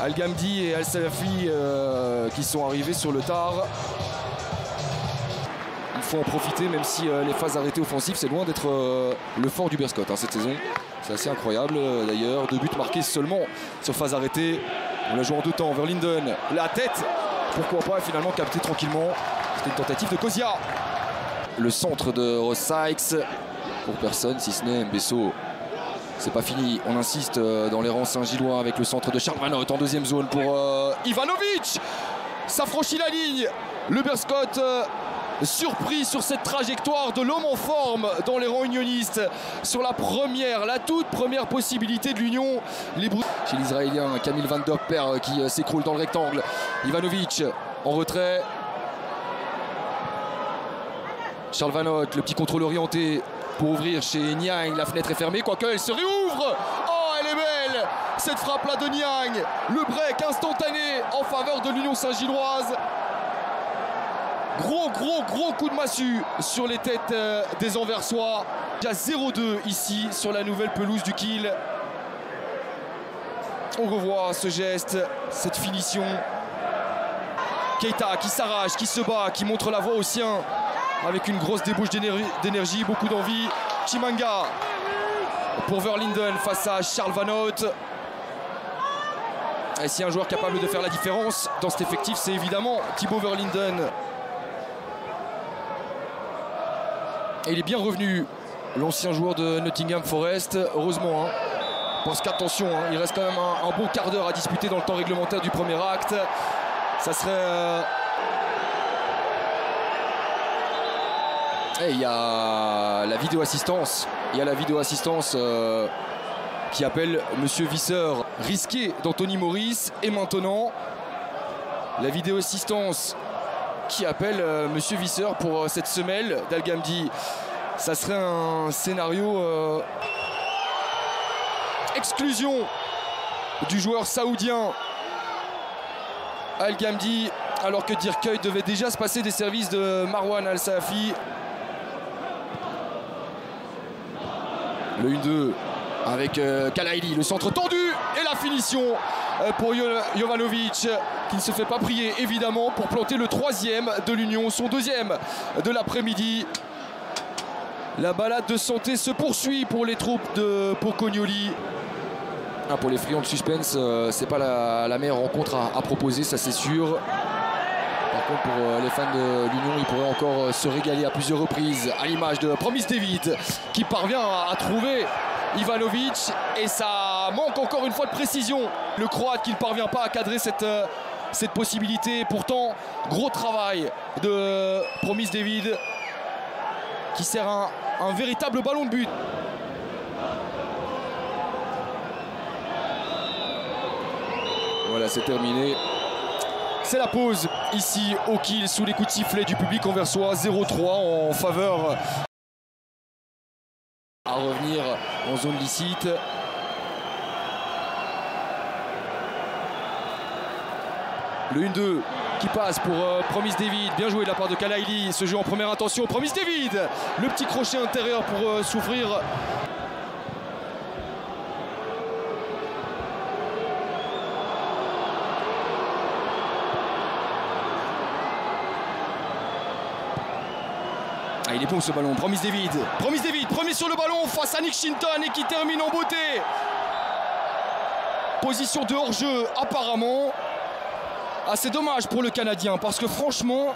Al Gamdi et Al Salafi qui sont arrivés sur le tard. Il faut en profiter, même si les phases arrêtées offensives, c'est loin d'être le fort du Berscott cette saison. C'est assez incroyable d'ailleurs. 2 buts marqués seulement sur phase arrêtée. On l'a joué en 2 temps. Verlinden, la tête, pourquoi pas, finalement capté tranquillement. C'était une tentative de Kozia. Le centre de Ross Sykes, pour personne si ce n'est Mbesso. C'est pas fini, on insiste dans les rangs Saint-Gillois avec le centre de Charles Van Hout en deuxième zone pour Ivanovic. Ça franchit la ligne. Le Berscott surpris sur cette trajectoire de l'homme en forme dans les rangs unionistes. Sur la toute première possibilité de l'Union. Chez l'Israélien, Camille Van Der Perre qui s'écroule dans le rectangle. Ivanovic en retrait. Charles Van Hout, le petit contrôle orienté pour ouvrir chez Niang. La fenêtre est fermée, quoique elle se réouvre. Oh, elle est belle cette frappe-là de Niang. Le break instantané en faveur de l'Union Saint-Gilloise. Gros coup de massue sur les têtes des Anversois. Il y a 0-2 ici sur la nouvelle pelouse du Kiel. On revoit ce geste, cette finition. Keita qui s'arrache, qui se bat, qui montre la voie aux siens. Avec une grosse débauche d'énergie, beaucoup d'envie. Chimanga pour Verlinden face à Charles Van Hout. Et si un joueur capable de faire la différence dans cet effectif, c'est évidemment Thibaut Verlinden. Et il est bien revenu, l'ancien joueur de Nottingham Forest, heureusement. Parce qu'attention, il reste quand même un bon quart d'heure à disputer dans le temps réglementaire du premier acte. Ça serait... Et il y a la vidéo-assistance. Il y a la vidéo-assistance qui appelle Monsieur Visser risqué d'Anthony Maurice. Et maintenant, la vidéo-assistance qui appelle Monsieur Visser pour cette semelle d'Al Gamdi. Ça serait un scénario exclusion du joueur saoudien Al Gamdi, alors que Dirk Kuyt devait déjà se passer des services de Marwan Al Salafi. Le 1-2 avec Kalaili, le centre tendu et la finition pour Jovanovic qui ne se fait pas prier évidemment pour planter le 3e de l'Union, son 2e de l'après-midi. La balade de santé se poursuit pour les troupes de Pocognoli. Pour les friands de suspense, c'est pas la meilleure rencontre à proposer, ça c'est sûr. Par contre, pour les fans de l'Union, ils pourraient encore se régaler à plusieurs reprises, à l'image de Promise David, qui parvient à trouver Ivanovic. Et ça manque encore une fois de précision. Le Croate qui ne parvient pas à cadrer cette possibilité. Pourtant, gros travail de Promise David, qui sert un véritable ballon de but. Voilà, c'est terminé. C'est la pause ici au Kiel sous les coups de sifflet du public anversois. 0-3 en faveur à revenir en zone licite. Le 1-2 qui passe pour Promise David. Bien joué de la part de Kalaili. Ce jeu en première intention. Promise David. Le petit crochet intérieur pour s'ouvrir. Il est bon ce ballon, Promise David, premier sur le ballon face à Nick Shinton et qui termine en beauté. Position de hors-jeu apparemment. C'est dommage pour le Canadien parce que franchement,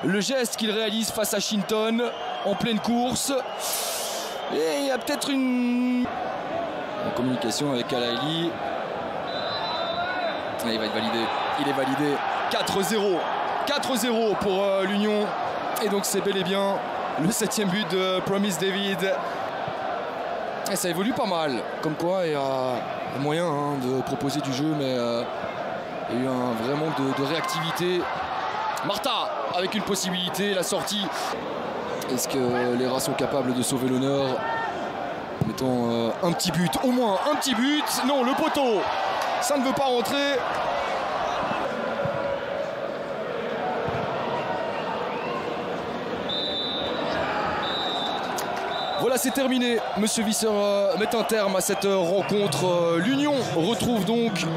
le geste qu'il réalise face à Shinton en pleine course, et il y a peut-être une communication avec Kalaili. Il va être validé, il est validé. 4-0 pour l'Union. Et donc c'est bel et bien le 7e but de Promise David. Et ça évolue pas mal. Comme quoi il y a moyen de proposer du jeu, mais il y a eu un vrai manque de réactivité. Martha avec une possibilité, la sortie. Est-ce que les rats sont capables de sauver l'honneur en mettant un petit but, au moins un petit but? Non, le poteau, ça ne veut pas rentrer. Voilà, c'est terminé. Monsieur Visser met un terme à cette rencontre. L'Union retrouve donc